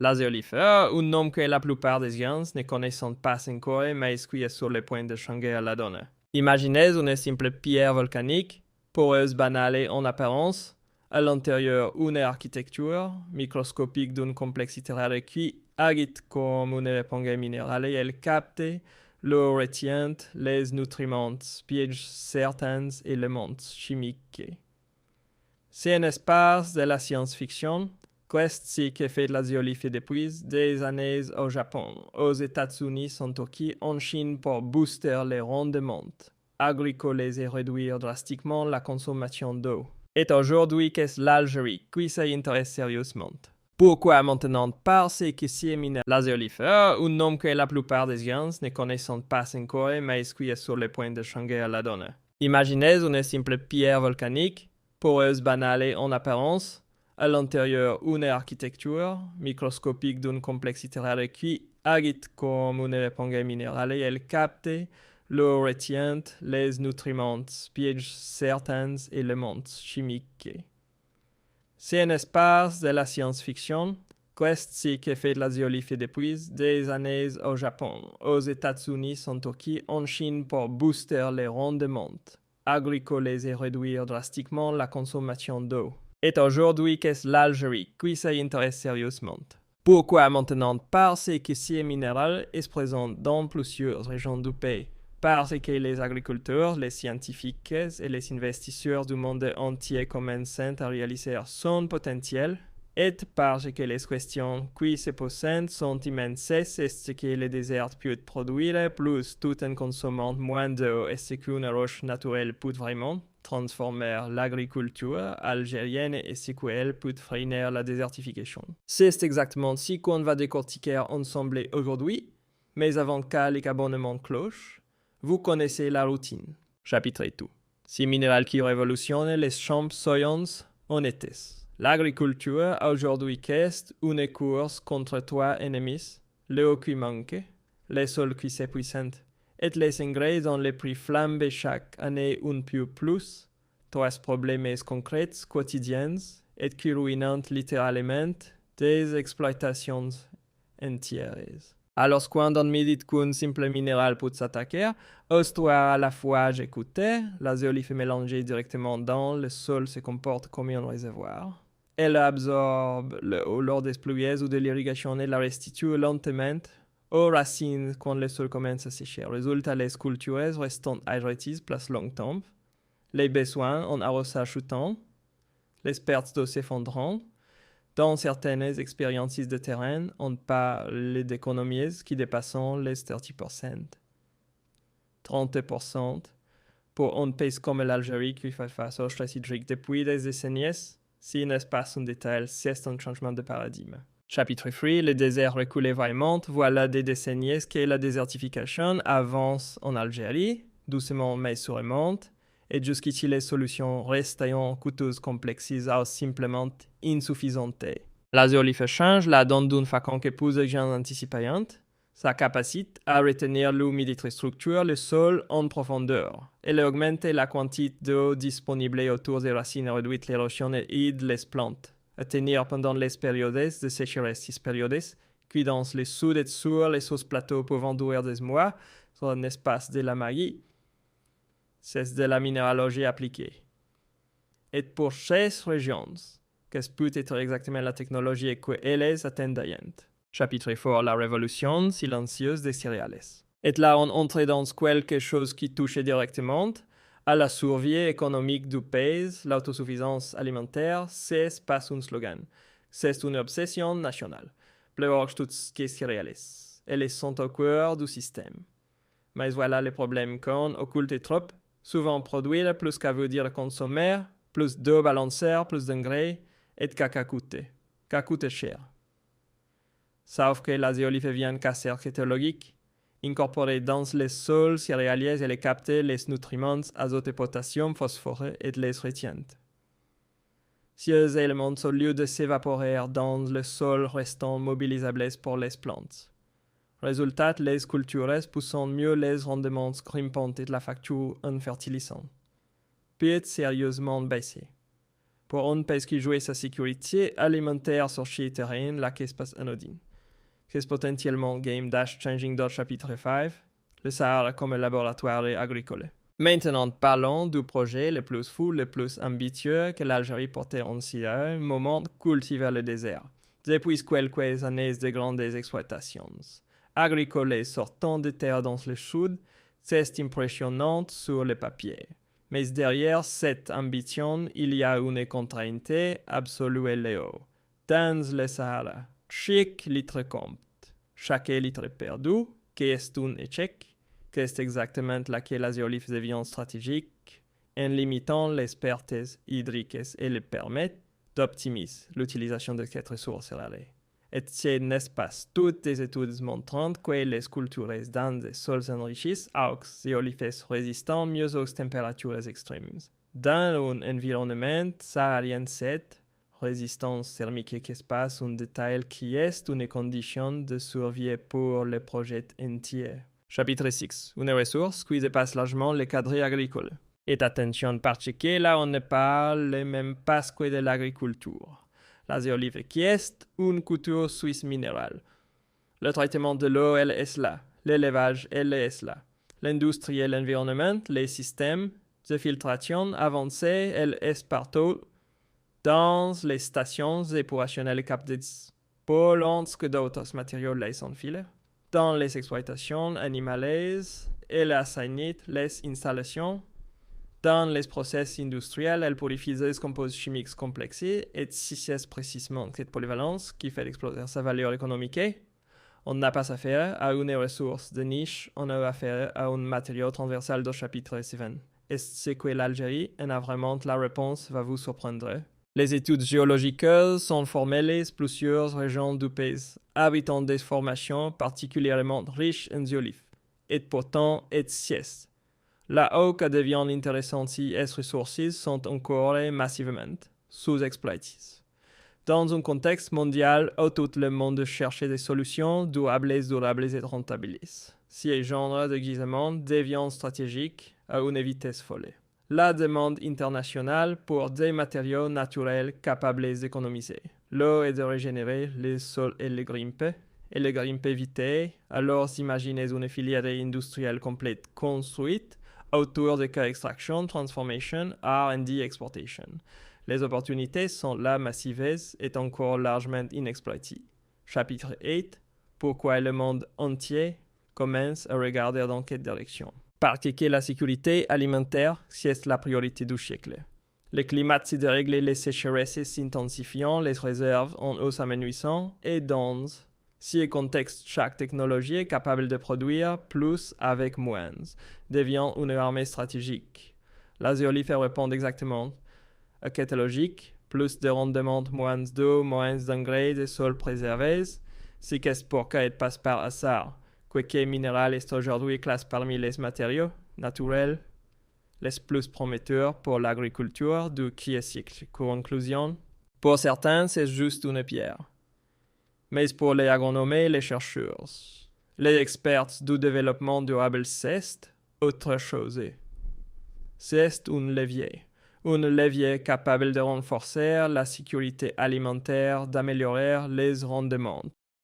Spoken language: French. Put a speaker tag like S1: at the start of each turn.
S1: L'azéolifère, un nom que la plupart des gens ne connaissent pas encore, mais qui est sur le point de changer la donne. Imaginez une simple pierre volcanique, poreuse banale en apparence, à l'intérieur une architecture microscopique d'une complexité rare qui agite comme une éponge minérale et elle capte l'eau, retient les nutriments, piège certains éléments chimiques. C'est un espace de la science-fiction. Questi che fait la zeolifie depuis des années au Japon, aux États-Unis, en Turquie, en Chine pour booster les rendements agricoles et réduire drastiquement la consommation d'eau. Et aujourd'hui, qu'est-ce l'Algérie qui s'y intéresse sérieusement? Pourquoi maintenant? Parce que c'est miné l'azéolifère, un nom que la plupart des gens ne connaissent pas encore, mais qui est sur le point de changer la donne. Imaginez une simple pierre volcanique, poreuse banale en apparence, à l'intérieur une architecture microscopique d'une complexité rare qui agite comme une éponge minérale et elle capte l'eau, retient les nutriments, piège certains éléments chimiques. C'est un espace de la science-fiction. Questi che fait la zeolifie depuis des années au Japon, aux États-Unis, en Turquie, en Chine pour booster les rendements agricoles et réduire drastiquement la consommation d'eau. Et aujourd'hui, qu'est-ce l'Algérie qui s'y intéresse sérieusement? Pourquoi maintenant? Parce que ces minéral est présent dans plusieurs régions du pays. Parce que les agriculteurs, les scientifiques et les investisseurs du monde entier commencent à réaliser son potentiel, et parce que les questions qui se posent sont immenses, est-ce que le désert peut produire plus tout en consommant moins d'eau? Est-ce qu'une roche naturelle peut vraiment transformer l'agriculture algérienne et ce qu'elle peut freiner la désertification? C'est exactement ce qu'on va décortiquer ensemble aujourd'hui, mais avant que les abonnements cloche, vous connaissez la routine. Chapitre 2. Si minéral qui révolutionne les champs soyons honnêtes. L'agriculture aujourd'hui est une course contre trois ennemis, l'eau qui manque, les sols qui s'épuisent, et les engrais dont les prix flambent chaque année un peu plus, trois problèmes concrets quotidiens et qui ruinent littéralement des exploitations entières. Alors quand on me dit qu'un simple minéral peut s'attaquer, histoire à la fois j'écoutais, la zeolifie mélangée directement dans le sol se comporte comme un réservoir. Elle absorbe l'eau lors des pluies ou de l'irrigation et la restitue lentement aux racines quand le sol commence à sécher. Résultat, les cultures restant hydratées place longtemps, les besoins en arrosage chutant, les pertes d'eau s'effondrant. Dans certaines expériences de terrain, on parle d'économies qui dépassent les 30%. 30% pour un pays comme l'Algérie qui fait face au stress hydrique depuis des décennies. Si n'est pas un détail, c'est un changement de paradigme. Chapitre 3, le désert reculé vraiment. Voilà des décennies que la désertification avance en Algérie, doucement mais sûrement, et jusqu'ici les solutions restent coûteuses, complexes ou simplement insuffisantes. La zeolifie change la donne d'une façon que peu de gens anticipaient. Sa capacité à retenir l'humidité structure le sol en profondeur. Elle augmente la quantité d'eau disponible autour des racines, réduit l'érosion et aide les plantes à tenir pendant les périodes de sécheresse. Ces périodes qui dans les sud et sur les sous plateaux peuvent durer des mois sur un espace de la magie. C'est de la minéralogie appliquée. Et pour ces régions, qu'est-ce peut être exactement la technologie qu'elles atteignent? Chapitre 4, la révolution silencieuse des céréales. Et là, on entre dans quelque chose qui touche directement à la survie économique du pays. L'autosuffisance alimentaire, c'est pas un slogan. C'est une obsession nationale. Plus tout ce qui est céréales. Elles sont au cœur du système. Mais voilà le problème qu'on occulte trop. Souvent produire plus qu'à veut dire consommer, plus d'eau balancer, plus d'engrais, et qu'à coûter. Qu'à coûter cher. Sauf que la zeolifie vient casser cette logique, incorporer dans les sols céréaliers et les capter les nutriments azote, potassium, phosphore et les retient. Ces éléments, au lieu de s'évaporer dans le sol, restent mobilisables pour les plantes. Résultat, les cultures poussent mieux les rendements grimpants et la facture en fertilisant peut sérieusement baisser. Pour un pays qui joue sa sécurité alimentaire sur ce terrain, la qu'est pas anodine. C'est potentiellement game dash changing dans chapitre 5, le Sahara comme laboratoire agricole. Maintenant, parlons du projet le plus fou, le plus ambitieux que l'Algérie portait en un moment de cultiver le désert. Depuis quelques années de grandes exploitations agricoles sortant de terre dans le sud, c'est impressionnant sur le papier. Mais derrière cette ambition, il y a une contrainte absolue Léo. Dans le Sahara, chaque litre compte. Chaque litre perdu, qui est un échec, que c'est exactement laquelle l'azéolif devient stratégique, en limitant les pertes hydriques et le permet d'optimiser l'utilisation de cette ressource rare. Et c'est n'est pas toutes les études montrant que les cultures dans des sols enrichis aux zéolifes résistant mieux aux températures extrêmes. Dans un environnement saharien cette résistance thermique qui se passe un détail qui est une condition de survie pour le projet entier. Chapitre 6. Une ressource qui dépasse largement le cadre agricole. Et attention particulière, là on ne parle même pas que de l'agriculture. La zéolive qui est une culture suisse minérale. Le traitement de l'eau, elle est là. L'élevage, elle est là. L'industrie et l'environnement, les systèmes de filtration avancés, elle est partout. Dans les stations épurationnelles captées pour que d'autres matériaux les enfilent. Dans les exploitations animales, elle assigne les installations. Dans les process industriels, elle purifie les composés chimiques complexes et si c'est précisément cette polyvalence qui fait exploser sa valeur économique, on n'a pas affaire à une ressource de niche, on a affaire à un matériau transversal du chapitre 7. Et c'est que l'Algérie en a vraiment la réponse va vous surprendre. Les études géologiques sont formelles plusieurs régions du pays, abritant des formations particulièrement riches en zéolifes. Et pourtant, et sieste. Là où que devient intéressant si les ressources sont encore massivement sous-exploitées. Dans un contexte mondial où tout le monde cherche des solutions durables et rentables, ce genre de gisement devient stratégique à une vitesse folle. La demande internationale pour des matériaux naturels capables d'économiser l'eau et de régénérer les sols et les grimpes vite, alors imaginez une filière industrielle complète construite autour de extraction, transformation, R&D, exportation. Les opportunités sont là massives et encore largement inexploitées. Chapitre 8. Pourquoi le monde entier commence à regarder dans cette direction. Parce que la sécurité alimentaire, c'est la priorité du siècle. Le climat se dérègle, les sécheresses s'intensifiant, les réserves en eau s'amenuisant, et dans ce contexte, chaque technologie capable de produire plus avec moins devient une armée stratégique. La zéolif répond exactement à cette logique, plus de rendement, moins d'eau, moins d'engrais, de sols préservés, c'est qu'est pourquoi elle passe par hasard. Quel minéral est aujourd'hui classé parmi les matériaux naturels les plus prometteurs pour l'agriculture du siècle. Conclusion. Pour certains, c'est juste une pierre. Mais pour les agronomes et les chercheurs, les experts du développement durable, c'est autre chose. C'est un levier capable de renforcer la sécurité alimentaire, d'améliorer les rendements,